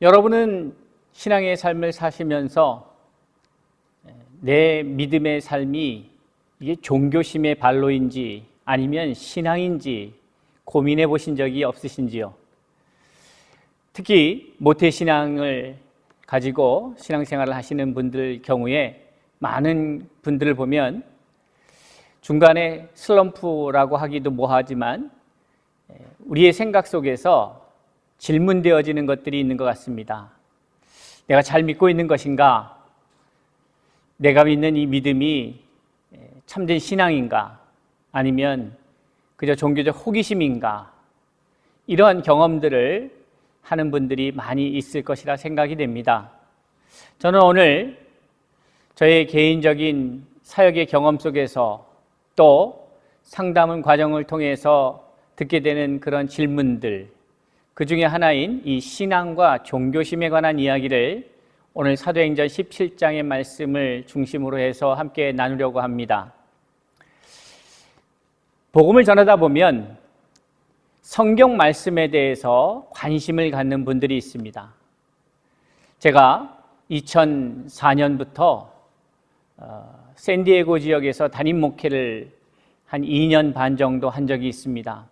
여러분은 신앙의 삶을 사시면서 내 믿음의 삶이 이게 종교심의 발로인지 아니면 신앙인지 고민해 보신 적이 없으신지요? 특히 모태신앙을 가지고 신앙생활을 하시는 분들 경우에 많은 분들을 보면 중간에 슬럼프라고 하기도 뭐하지만 우리의 생각 속에서 질문되어지는 것들이 있는 것 같습니다. 내가 잘 믿고 있는 것인가? 내가 믿는 이 믿음이 참된 신앙인가? 아니면 그저 종교적 호기심인가? 이러한 경험들을 하는 분들이 많이 있을 것이라 생각이 됩니다. 저는 오늘 저의 개인적인 사역의 경험 속에서 또 상담 과정을 통해서 듣게 되는 그런 질문들, 그 중에 하나인 이 신앙과 종교심에 관한 이야기를 오늘 사도행전 17장의 말씀을 중심으로 해서 함께 나누려고 합니다. 복음을 전하다 보면 성경 말씀에 대해서 관심을 갖는 분들이 있습니다. 제가 2004년부터 샌디에고 지역에서 담임 목회를 한 2년 반 정도 한 적이 있습니다.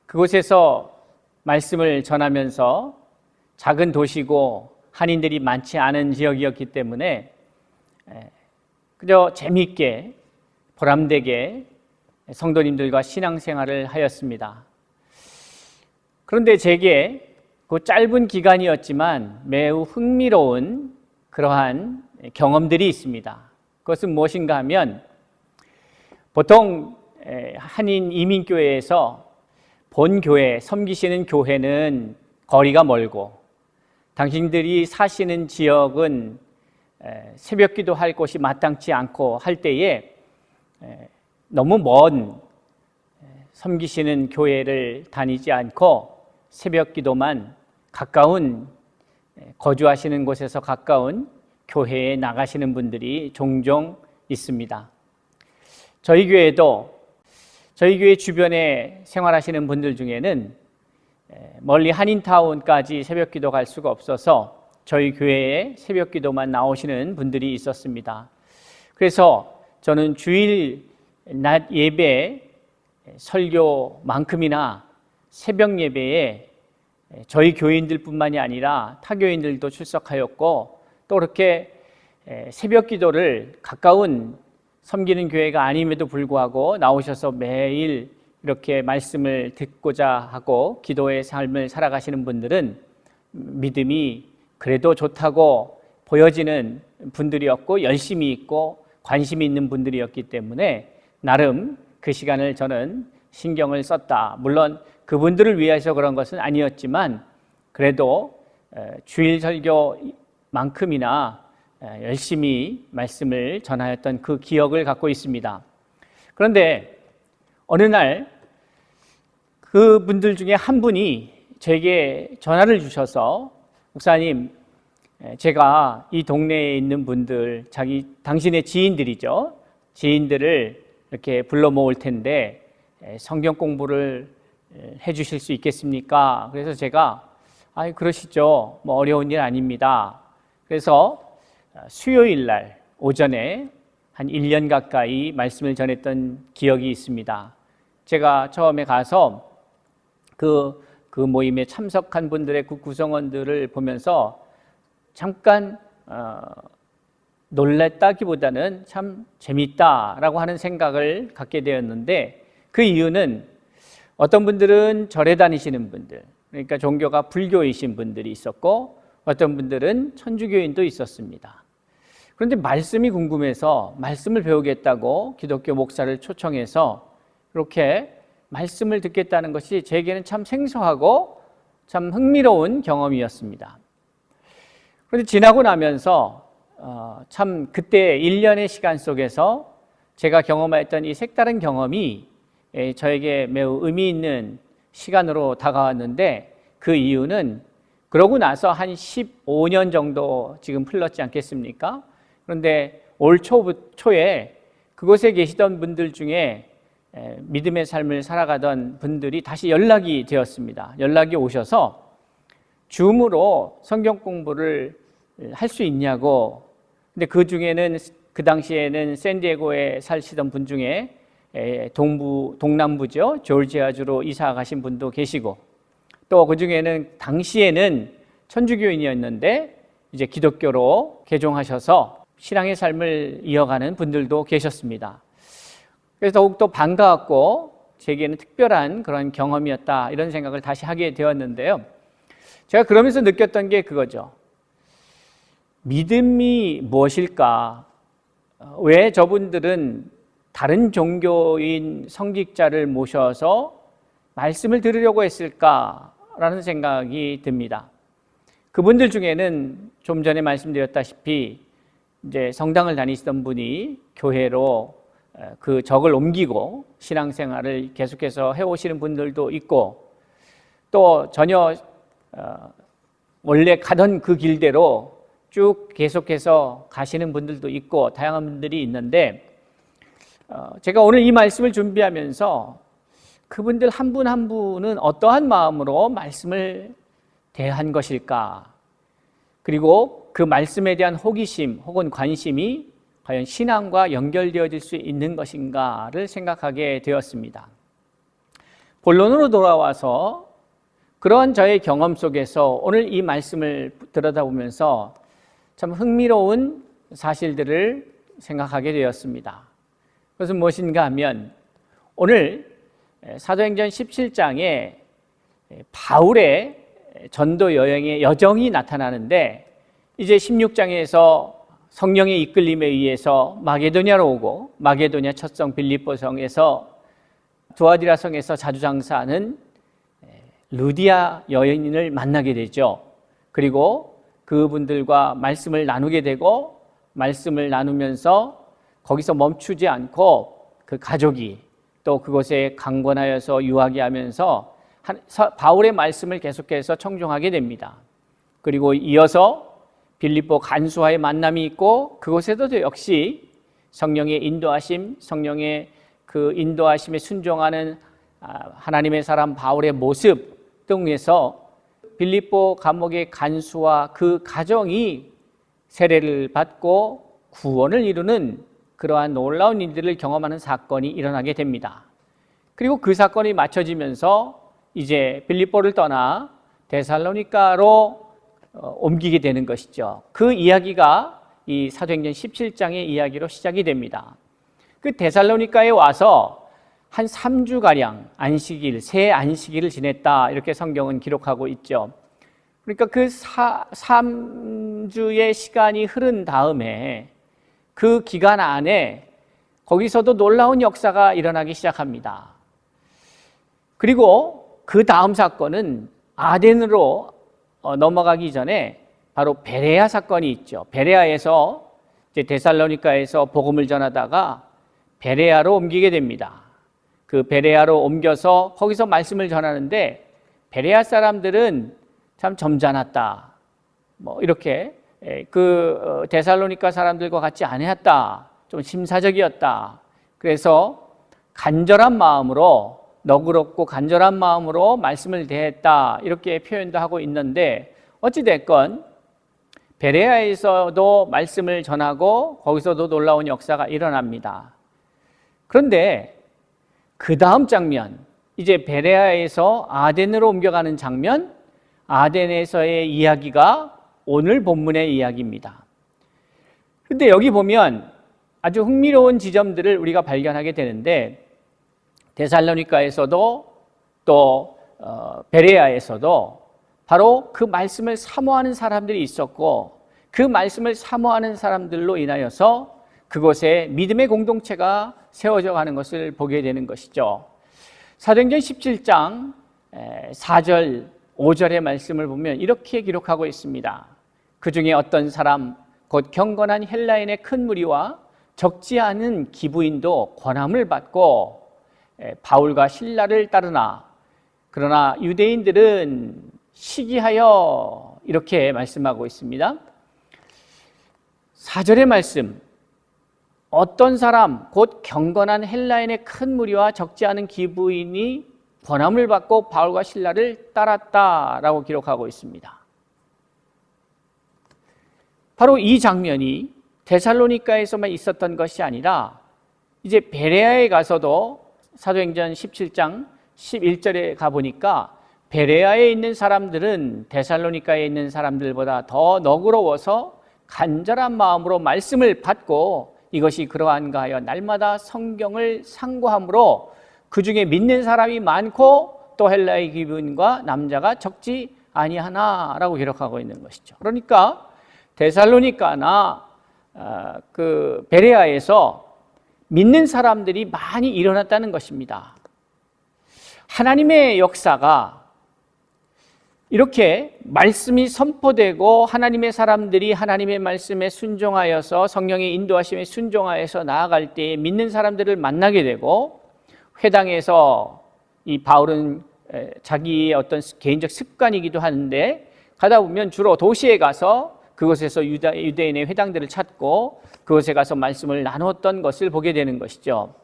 그곳에서 말씀을 전하면서 작은 도시고 한인들이 많지 않은 지역이었기 때문에 그저 재미있게 보람되게 성도님들과 신앙생활을 하였습니다. 그런데 제게 그 짧은 기간이었지만 매우 흥미로운 그러한 경험들이 있습니다. 그것은 무엇인가 하면 보통 한인 이민교회에서 본교회, 섬기시는 교회는 거리가 멀고 당신들이 사시는 지역은 새벽기도 할 곳이 마땅치 않고 할 때에 너무 먼 섬기시는 교회를 다니지 않고 새벽기도만 가까운 거주하시는 곳에서 가까운 교회에 나가시는 분들이 종종 있습니다. 저희 교회도 저희 교회 주변에 생활하시는 분들 중에는 멀리 한인타운까지 새벽기도 갈 수가 없어서 저희 교회에 새벽기도만 나오시는 분들이 있었습니다. 그래서 저는 주일 낮 예배 설교만큼이나 새벽 예배에 저희 교인들뿐만이 아니라 타교인들도 출석하였고 또 그렇게 새벽 기도를 가까운 섬기는 교회가 아님에도 불구하고 나오셔서 매일 이렇게 말씀을 듣고자 하고 기도의 삶을 살아가시는 분들은 믿음이 그래도 좋다고 보여지는 분들이었고 열심히 있고 관심이 있는 분들이었기 때문에 나름 그 시간을 저는 신경을 썼다. 물론 그분들을 위해서 그런 것은 아니었지만 그래도 주일 설교만큼이나 열심히 말씀을 전하였던 그 기억을 갖고 있습니다. 그런데 어느 날 그분들 중에 한 분이 제게 전화를 주셔서 목사님, 제가 이 동네에 있는 분들, 당신의 지인들이죠. 지인들을 이렇게 불러 모을 텐데 성경 공부를 해 주실 수 있겠습니까? 그래서 제가 그러시죠. 뭐 어려운 일 아닙니다. 그래서 수요일 날 오전에 한 1년 가까이 말씀을 전했던 기억이 있습니다. 제가 처음에 가서 그 모임에 참석한 분들의 그 구성원들을 보면서 잠깐 놀랐다기보다는 참 재밌다라고 하는 생각을 갖게 되었는데 그 이유는 어떤 분들은 절에 다니시는 분들, 그러니까 종교가 불교이신 분들이 있었고 어떤 분들은 천주교인도 있었습니다. 그런데 말씀이 궁금해서 말씀을 배우겠다고 기독교 목사를 초청해서 이렇게 말씀을 듣겠다는 것이 제게는 참 생소하고 참 흥미로운 경험이었습니다. 그런데 지나고 나면서 참 그때 1년의 시간 속에서 제가 경험했던 이 색다른 경험이 저에게 매우 의미 있는 시간으로 다가왔는데 그 이유는 그러고 나서 한 15년 정도 지금 흘렀지 않겠습니까? 그런데 올 초에 그곳에 계시던 분들 중에 믿음의 삶을 살아가던 분들이 다시 연락이 되었습니다. 연락이 오셔서 줌으로 성경 공부를 할 수 있냐고. 근데 그 중에는 그 당시에는 샌디에고에 사시던 분 중에 동남부죠, 조지아주로 이사 가신 분도 계시고, 또 그 중에는 당시에는 천주교인이었는데 이제 기독교로 개종하셔서 신앙의 삶을 이어가는 분들도 계셨습니다. 그래서 더욱더 반가웠고 제게는 특별한 그런 경험이었다, 이런 생각을 다시 하게 되었는데요. 제가 그러면서 느꼈던 게 그거죠. 믿음이 무엇일까? 왜 저분들은 다른 종교인 성직자를 모셔서 말씀을 들으려고 했을까라는 생각이 듭니다. 그분들 중에는 좀 전에 말씀드렸다시피 이제 성당을 다니시던 분이 교회로 그 적을 옮기고 신앙생활을 계속해서 해오시는 분들도 있고, 또 전혀 원래 가던 그 길대로 쭉 계속해서 가시는 분들도 있고, 다양한 분들이 있는데, 제가 오늘 이 말씀을 준비하면서 그분들 한 분 한 분은 어떠한 마음으로 말씀을 대한 것일까, 그리고 그 말씀에 대한 호기심 혹은 관심이 과연 신앙과 연결되어질 수 있는 것인가를 생각하게 되었습니다. 본론으로 돌아와서 그러한 저의 경험 속에서 오늘 이 말씀을 들여다보면서 참 흥미로운 사실들을 생각하게 되었습니다. 그것은 무엇인가 하면, 오늘 사도행전 17장에 바울의 전도 여행의 여정이 나타나는데, 이제 16장에서 성령의 이끌림에 의해서 마게도냐로 오고, 마게도냐 첫성 빌립보 성에서 두아디라 성에서 자주 장사하는 루디아 여인을 만나게 되죠. 그리고 그분들과 말씀을 나누게 되고, 말씀을 나누면서 거기서 멈추지 않고 그 가족이 또 그곳에 강권하여서 유하게 하면서 바울의 말씀을 계속해서 청종하게 됩니다. 그리고 이어서 빌립보 간수와의 만남이 있고, 그곳에도 역시 성령의 인도하심, 성령의 그 인도하심에 순종하는 하나님의 사람 바울의 모습 등에서 빌립보 감옥의 간수와 그 가정이 세례를 받고 구원을 이루는 그러한 놀라운 일들을 경험하는 사건이 일어나게 됩니다. 그리고 그 사건이 맞춰지면서 이제 빌립보를 떠나 데살로니가로 옮기게 되는 것이죠. 그 이야기가 이 사도행전 17장의 이야기로 시작이 됩니다. 그 데살로니가에 와서 한 3주가량 안식일, 새 안식일을 지냈다, 이렇게 성경은 기록하고 있죠. 그러니까 그 3주의 시간이 흐른 다음에 그 기간 안에 거기서도 놀라운 역사가 일어나기 시작합니다. 그리고 그 다음 사건은 아덴으로 넘어가기 전에 바로 베레아 사건이 있죠. 베레아에서 이제 데살로니가에서 복음을 전하다가 베레아로 옮기게 됩니다. 그 베레아로 옮겨서 거기서 말씀을 전하는데, 베레아 사람들은 참 점잖았다, 뭐 이렇게 그 데살로니가 사람들과 같지 않았다, 좀 심사적이었다. 그래서 간절한 마음으로, 너그럽고 간절한 마음으로 말씀을 대했다, 이렇게 표현도 하고 있는데, 어찌됐건 베레아에서도 말씀을 전하고 거기서도 놀라운 역사가 일어납니다. 그런데 그 다음 장면, 이제 베레아에서 아덴으로 옮겨가는 장면, 아덴에서의 이야기가 오늘 본문의 이야기입니다. 그런데 여기 보면 아주 흥미로운 지점들을 우리가 발견하게 되는데, 데살로니가에서도 또 베레아에서도 바로 그 말씀을 사모하는 사람들이 있었고, 그 말씀을 사모하는 사람들로 인하여서 그곳에 믿음의 공동체가 세워져 가는 것을 보게 되는 것이죠. 사도행전 17장 4절, 5절의 말씀을 보면 이렇게 기록하고 있습니다. 그 중에 어떤 사람, 곧 경건한 헬라인의 큰 무리와 적지 않은 기부인도 권함을 받고 바울과 실라를 따르나, 그러나 유대인들은 시기하여, 이렇게 말씀하고 있습니다. 4절의 말씀, 어떤 사람, 곧 경건한 헬라인의 큰 무리와 적지 않은 기부인이 권함을 받고 바울과 실라를 따랐다라고 기록하고 있습니다. 바로 이 장면이 데살로니가에서만 있었던 것이 아니라 이제 베레아에 가서도 사도행전 17장 11절에 가보니까 베레아에 있는 사람들은 데살로니가에 있는 사람들보다 더 너그러워서 간절한 마음으로 말씀을 받고 이것이 그러한가 하여 날마다 성경을 상고함으로 그 중에 믿는 사람이 많고 또 헬라의 기분과 남자가 적지 아니하나라고 기록하고 있는 것이죠. 그러니까 데살로니가나 그 베레아에서 믿는 사람들이 많이 일어났다는 것입니다. 하나님의 역사가 이렇게 말씀이 선포되고 하나님의 사람들이 하나님의 말씀에 순종하여서 성령의 인도하심에 순종하여서 나아갈 때에 믿는 사람들을 만나게 되고, 회당에서 이 바울은 자기의 어떤 개인적 습관이기도 하는데 가다 보면 주로 도시에 가서 그곳에서 유대인의 회당들을 찾고 그곳에 가서 말씀을 나눴던 것을 보게 되는 것이죠.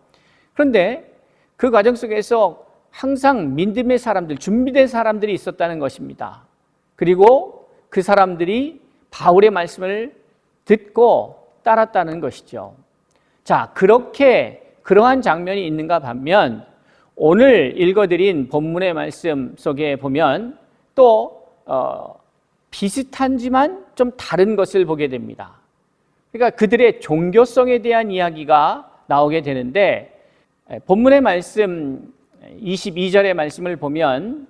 그런데 그 과정 속에서 항상 믿음의 사람들, 준비된 사람들이 있었다는 것입니다. 그리고 그 사람들이 바울의 말씀을 듣고 따랐다는 것이죠. 자, 그러한 장면이 있는가 반면 오늘 읽어드린 본문의 말씀 속에 보면 또 비슷한지만 좀 다른 것을 보게 됩니다. 그러니까 그들의 종교성에 대한 이야기가 나오게 되는데, 본문의 말씀 22절의 말씀을 보면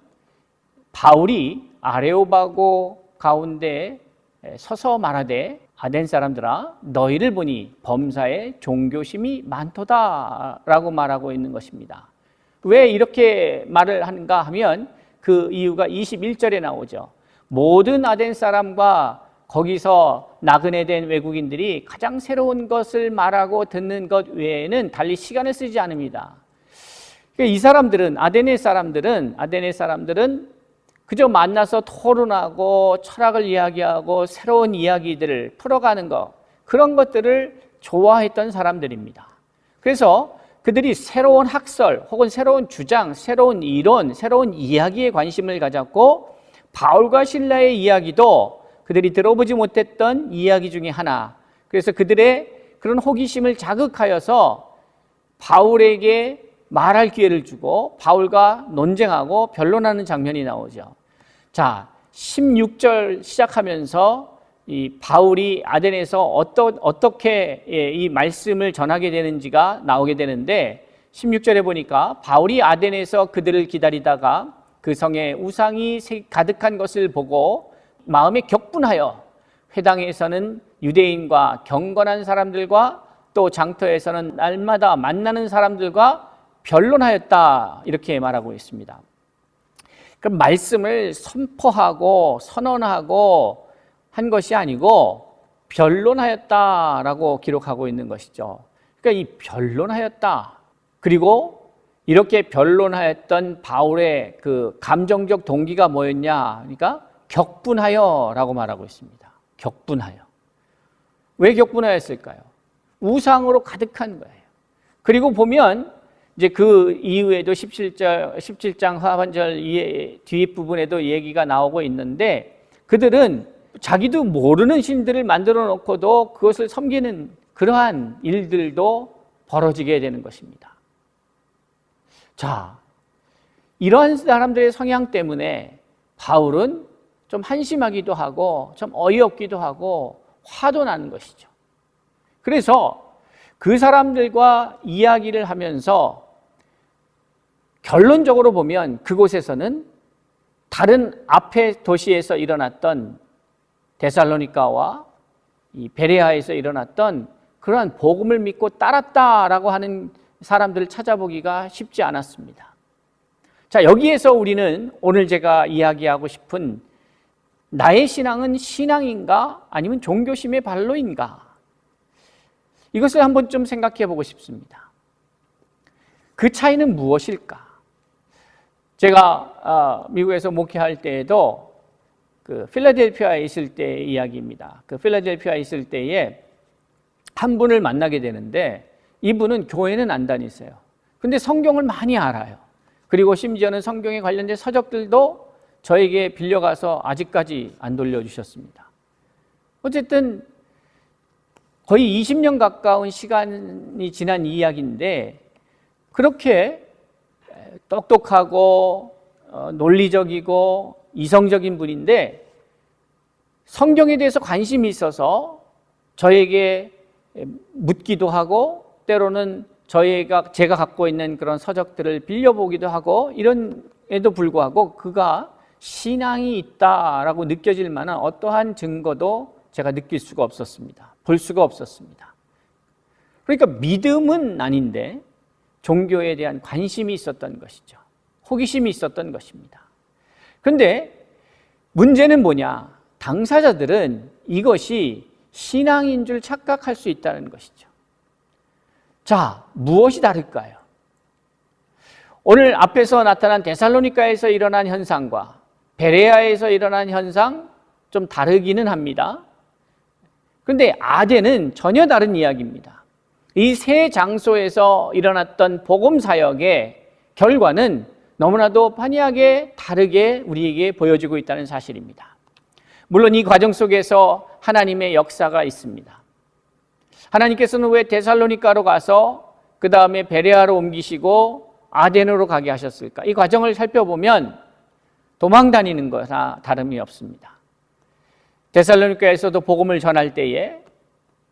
바울이 아레오바고 가운데 서서 말하되 아덴 사람들아 너희를 보니 범사에 종교심이 많도다라고 말하고 있는 것입니다. 왜 이렇게 말을 하는가 하면 그 이유가 21절에 나오죠. 모든 아덴 사람과 거기서 나그네 된 외국인들이 가장 새로운 것을 말하고 듣는 것 외에는 달리 시간을 쓰지 않습니다. 이 사람들은 아데네 사람들은 그저 만나서 토론하고 철학을 이야기하고 새로운 이야기들을 풀어가는 것, 그런 것들을 좋아했던 사람들입니다. 그래서 그들이 새로운 학설 혹은 새로운 주장, 새로운 이론, 새로운 이야기에 관심을 가졌고, 바울과 실라의 이야기도 그들이 들어보지 못했던 이야기 중에 하나. 그래서 그들의 그런 호기심을 자극하여서 바울에게 말할 기회를 주고 바울과 논쟁하고 변론하는 장면이 나오죠. 자, 16절 시작하면서 이 바울이 아덴에서 어떻게 이 말씀을 전하게 되는지가 나오게 되는데, 16절에 보니까 바울이 아덴에서 그들을 기다리다가 그 성에 우상이 가득한 것을 보고 마음에 격분하여 회당에서는 유대인과 경건한 사람들과 또 장터에서는 날마다 만나는 사람들과 변론하였다, 이렇게 말하고 있습니다. 그럼 말씀을 선포하고 선언하고 한 것이 아니고 변론하였다라고 기록하고 있는 것이죠. 그러니까 이 변론하였다, 그리고 이렇게 변론하였던 바울의 그 감정적 동기가 뭐였냐? 그러니까 격분하여라고 말하고 있습니다. 격분하여. 왜 격분하였을까요? 우상으로 가득한 거예요. 그리고 보면 이제 그 이후에도 17장 하반절 뒷부분에도 얘기가 나오고 있는데, 그들은 자기도 모르는 신들을 만들어 놓고도 그것을 섬기는 그러한 일들도 벌어지게 되는 것입니다. 자, 이러한 사람들의 성향 때문에 바울은 좀 한심하기도 하고 좀 어이없기도 하고 화도 나는 것이죠. 그래서 그 사람들과 이야기를 하면서 결론적으로 보면 그곳에서는 다른 앞에 도시에서 일어났던 데살로니가와 이 베레아에서 일어났던 그러한 복음을 믿고 따랐다라고 하는 사람들을 찾아보기가 쉽지 않았습니다. 자, 여기에서 우리는 오늘 제가 이야기하고 싶은 나의 신앙은 신앙인가 아니면 종교심의 발로인가, 이것을 한번 좀 생각해 보고 싶습니다. 그 차이는 무엇일까? 제가 미국에서 목회할 때에도 그 필라델피아에 있을 때의 이야기입니다. 그 필라델피아에 있을 때에 한 분을 만나게 되는데, 이분은 교회는 안 다니세요. 근데 성경을 많이 알아요. 그리고 심지어는 성경에 관련된 서적들도 저에게 빌려가서 아직까지 안 돌려주셨습니다. 어쨌든 거의 20년 가까운 시간이 지난 이야기인데 그렇게 똑똑하고 논리적이고 이성적인 분인데 성경에 대해서 관심이 있어서 저에게 묻기도 하고 때로는 제가 갖고 있는 그런 서적들을 빌려보기도 하고 이런에도 불구하고 그가 신앙이 있다라고 느껴질 만한 어떠한 증거도 제가 느낄 수가 없었습니다. 볼 수가 없었습니다. 그러니까 믿음은 아닌데 종교에 대한 관심이 있었던 것이죠. 호기심이 있었던 것입니다. 그런데 문제는 뭐냐? 당사자들은 이것이 신앙인 줄 착각할 수 있다는 것이죠. 자, 무엇이 다를까요? 오늘 앞에서 나타난 데살로니가에서 일어난 현상과 베레아에서 일어난 현상 좀 다르기는 합니다. 그런데 아덴은 전혀 다른 이야기입니다. 이 세 장소에서 일어났던 복음 사역의 결과는 너무나도 판이하게 다르게 우리에게 보여지고 있다는 사실입니다. 물론 이 과정 속에서 하나님의 역사가 있습니다. 하나님께서는 왜 데살로니가로 가서 그 다음에 베레아로 옮기시고 아덴으로 가게 하셨을까? 이 과정을 살펴보면 도망 다니는 거나 다름이 없습니다. 데살로니가에서도 복음을 전할 때에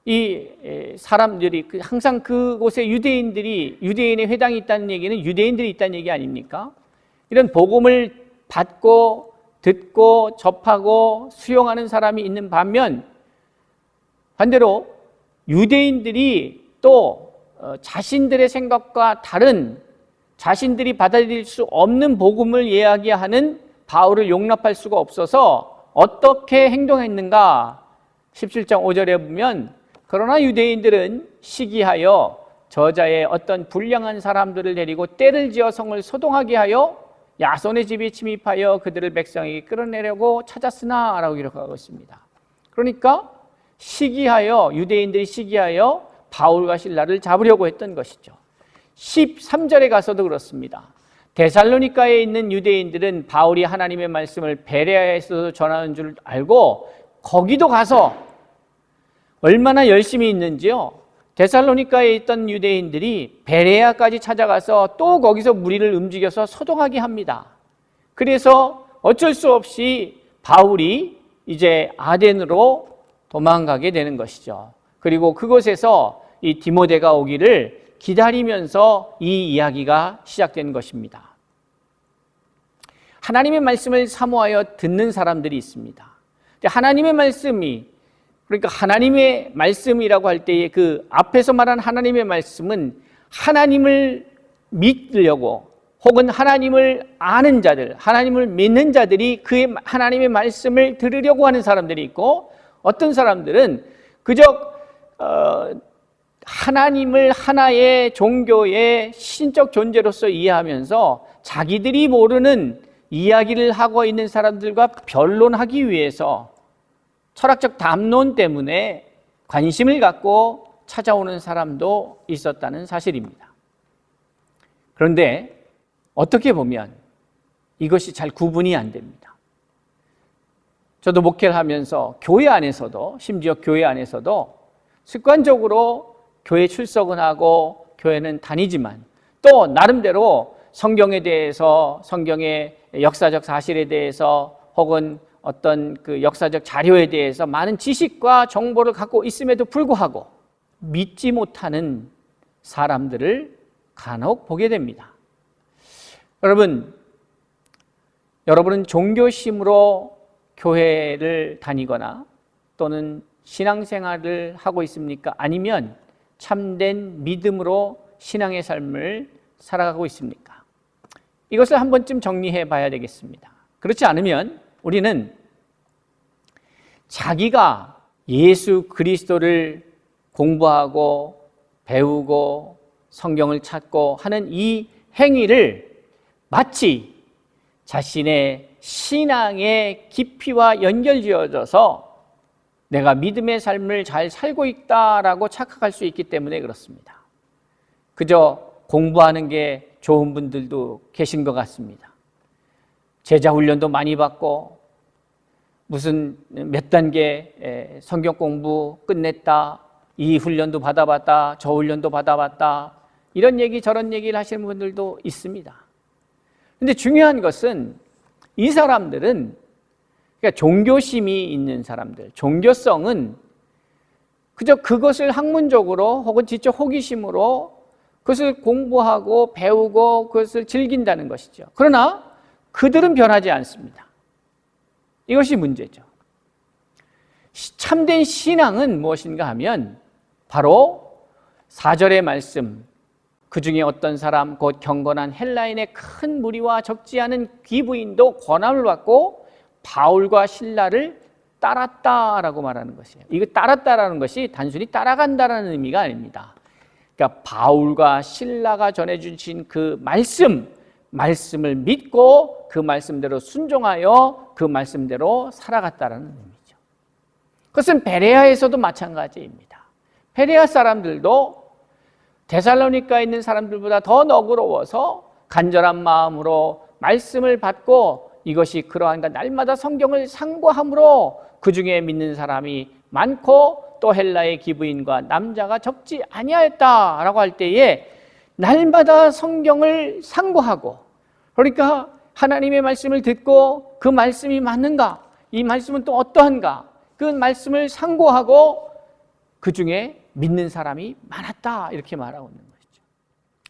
이 사람들이 항상 그곳에 유대인의 회당이 있다는 얘기는 유대인들이 있다는 얘기 아닙니까? 이런 복음을 받고 듣고 접하고 수용하는 사람이 있는 반면 반대로 유대인들이 또 자신들의 생각과 다른 자신들이 받아들일 수 없는 복음을 이야기하는 바울을 용납할 수가 없어서 어떻게 행동했는가? 17장 5절에 보면 그러나 유대인들은 시기하여 저자의 어떤 불량한 사람들을 데리고 떼를 지어 성을 소동하게 하여 야손의 집에 침입하여 그들을 백성에게 끌어내려고 찾았으나 라고 기록하고 있습니다. 그러니까 유대인들이 시기하여 바울과 실라를 잡으려고 했던 것이죠. 13절에 가서도 그렇습니다. 데살로니가에 있는 유대인들은 바울이 하나님의 말씀을 베레아에서도 전하는 줄 알고 거기도 가서 얼마나 열심히 있는지요. 데살로니가에 있던 유대인들이 베레아까지 찾아가서 또 거기서 무리를 움직여서 소동하게 합니다. 그래서 어쩔 수 없이 바울이 이제 아덴으로 도망가게 되는 것이죠. 그리고 그곳에서 이 디모데가 오기를 기다리면서 이 이야기가 시작된 것입니다. 하나님의 말씀을 사모하여 듣는 사람들이 있습니다. 하나님의 말씀이 그러니까 하나님의 말씀이라고 할 때에 그 앞에서 말한 하나님의 말씀은 하나님을 믿으려고 혹은 하나님을 아는 자들, 하나님을 믿는 자들이 그의 하나님의 말씀을 들으려고 하는 사람들이 있고 어떤 사람들은 그저 하나님을 하나의 종교의 신적 존재로서 이해하면서 자기들이 모르는 이야기를 하고 있는 사람들과 변론하기 위해서 철학적 담론 때문에 관심을 갖고 찾아오는 사람도 있었다는 사실입니다. 그런데 어떻게 보면 이것이 잘 구분이 안 됩니다. 저도 목회를 하면서 교회 안에서도 심지어 교회 안에서도 습관적으로 교회 출석은 하고 교회는 다니지만 또 나름대로 성경에 대해서 성경의 역사적 사실에 대해서 혹은 어떤 그 역사적 자료에 대해서 많은 지식과 정보를 갖고 있음에도 불구하고 믿지 못하는 사람들을 간혹 보게 됩니다. 여러분은 종교심으로 교회를 다니거나 또는 신앙생활을 하고 있습니까? 아니면 참된 믿음으로 신앙의 삶을 살아가고 있습니까? 이것을 한 번쯤 정리해 봐야 되겠습니다. 그렇지 않으면 우리는 자기가 예수 그리스도를 공부하고 배우고 성경을 찾고 하는 이 행위를 마치 자신의 신앙의 깊이와 연결지어져서 내가 믿음의 삶을 잘 살고 있다라고 착각할 수 있기 때문에 그렇습니다. 그저 공부하는 게 좋은 분들도 계신 것 같습니다. 제자 훈련도 많이 받고 무슨 몇 단계 성경 공부 끝냈다, 이 훈련도 받아봤다, 저 훈련도 받아봤다, 이런 얘기 저런 얘기를 하시는 분들도 있습니다. 근데 중요한 것은 이 사람들은, 그러니까 종교심이 있는 사람들, 종교성은 그저 그것을 학문적으로 혹은 지적 호기심으로 그것을 공부하고 배우고 그것을 즐긴다는 것이죠. 그러나 그들은 변하지 않습니다. 이것이 문제죠. 참된 신앙은 무엇인가 하면 바로 4절의 말씀, 그 중에 어떤 사람 곧 경건한 헬라인의 큰 무리와 적지 않은 귀부인도 권함을 받고 바울과 실라를 따랐다라고 말하는 것이에요. 이거 따랐다라는 것이 단순히 따라간다라는 의미가 아닙니다. 그러니까 바울과 실라가 전해주신 그 말씀을 믿고 그 말씀대로 순종하여 그 말씀대로 살아갔다라는 의미죠. 그것은 베레아에서도 마찬가지입니다. 베레아 사람들도 데살로니가에 있는 사람들보다 더 너그러워서 간절한 마음으로 말씀을 받고 이것이 그러한가 날마다 성경을 상고함으로 그 중에 믿는 사람이 많고 또 헬라의 기부인과 남자가 적지 아니하였다라고 할 때에 날마다 성경을 상고하고, 그러니까 하나님의 말씀을 듣고 그 말씀이 맞는가, 이 말씀은 또 어떠한가, 그 말씀을 상고하고 그 중에 믿는 사람이 많았다, 이렇게 말하고 있는 것이죠.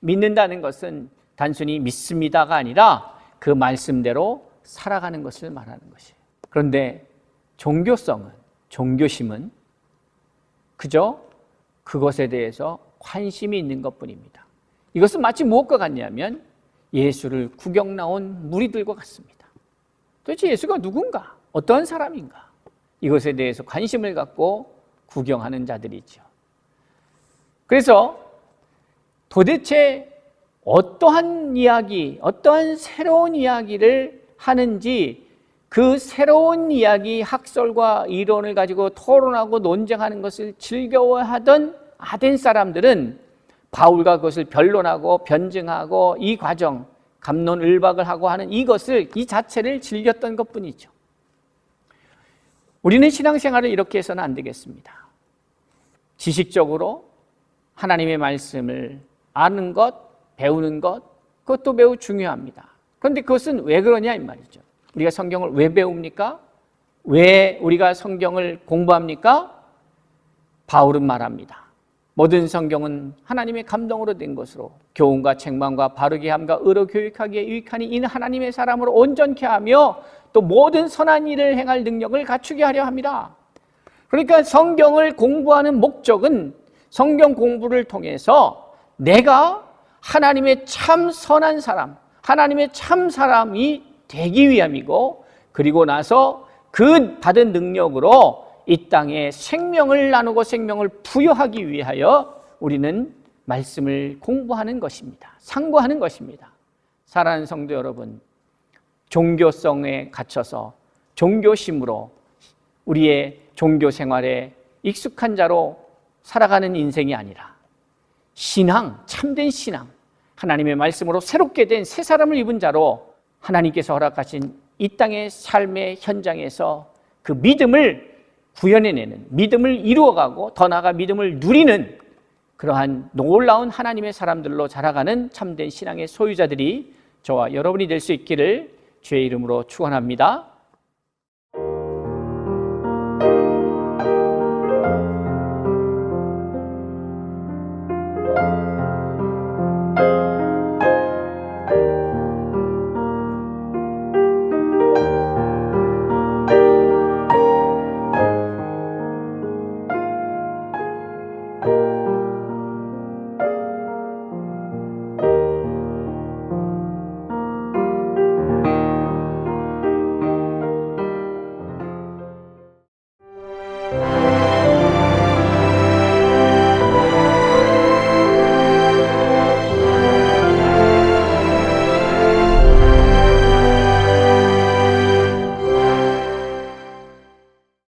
믿는다는 것은 단순히 믿습니다가 아니라 그 말씀대로 살아가는 것을 말하는 것이에요. 그런데 종교심은 그저 그것에 대해서 관심이 있는 것뿐입니다. 이것은 마치 무엇과 같냐면 예수를 구경 나온 무리들과 같습니다. 도대체 예수가 누군가, 어떠한 사람인가, 이것에 대해서 관심을 갖고 구경하는 자들이죠. 그래서 도대체 어떠한 이야기, 어떠한 새로운 이야기를 하는지 그 새로운 이야기, 학설과 이론을 가지고 토론하고 논쟁하는 것을 즐거워하던 아덴 사람들은 바울과 그것을 변론하고 변증하고 이 과정, 갑론을박을 하고 하는 이 자체를 즐겼던 것뿐이죠. 우리는 신앙생활을 이렇게 해서는 안 되겠습니다. 지식적으로 하나님의 말씀을 아는 것, 배우는 것, 그것도 매우 중요합니다. 그런데 그것은 왜 그러냐 이 말이죠. 우리가 성경을 왜 배웁니까? 왜 우리가 성경을 공부합니까? 바울은 말합니다. 모든 성경은 하나님의 감동으로 된 것으로 교훈과 책망과 바르게 함과 의로 교육하기에 유익하니 이는 하나님의 사람으로 온전케 하며 또 모든 선한 일을 행할 능력을 갖추게 하려 합니다. 그러니까 성경을 공부하는 목적은 성경 공부를 통해서 내가 하나님의 참 선한 사람, 하나님의 참 사람이 되기 위함이고, 그리고 나서 그 받은 능력으로 이 땅에 생명을 나누고 생명을 부여하기 위하여 우리는 말씀을 공부하는 것입니다. 상고하는 것입니다. 사랑하는 성도 여러분, 종교성에 갇혀서 종교심으로 우리의 종교 생활에 익숙한 자로 살아가는 인생이 아니라 신앙, 참된 신앙, 하나님의 말씀으로 새롭게 된 새 사람을 입은 자로 하나님께서 허락하신 이 땅의 삶의 현장에서 그 믿음을 구현해내는, 믿음을 이루어가고 더 나아가 믿음을 누리는 그러한 놀라운 하나님의 사람들로 자라가는 참된 신앙의 소유자들이 저와 여러분이 될 수 있기를 주의 이름으로 축원합니다.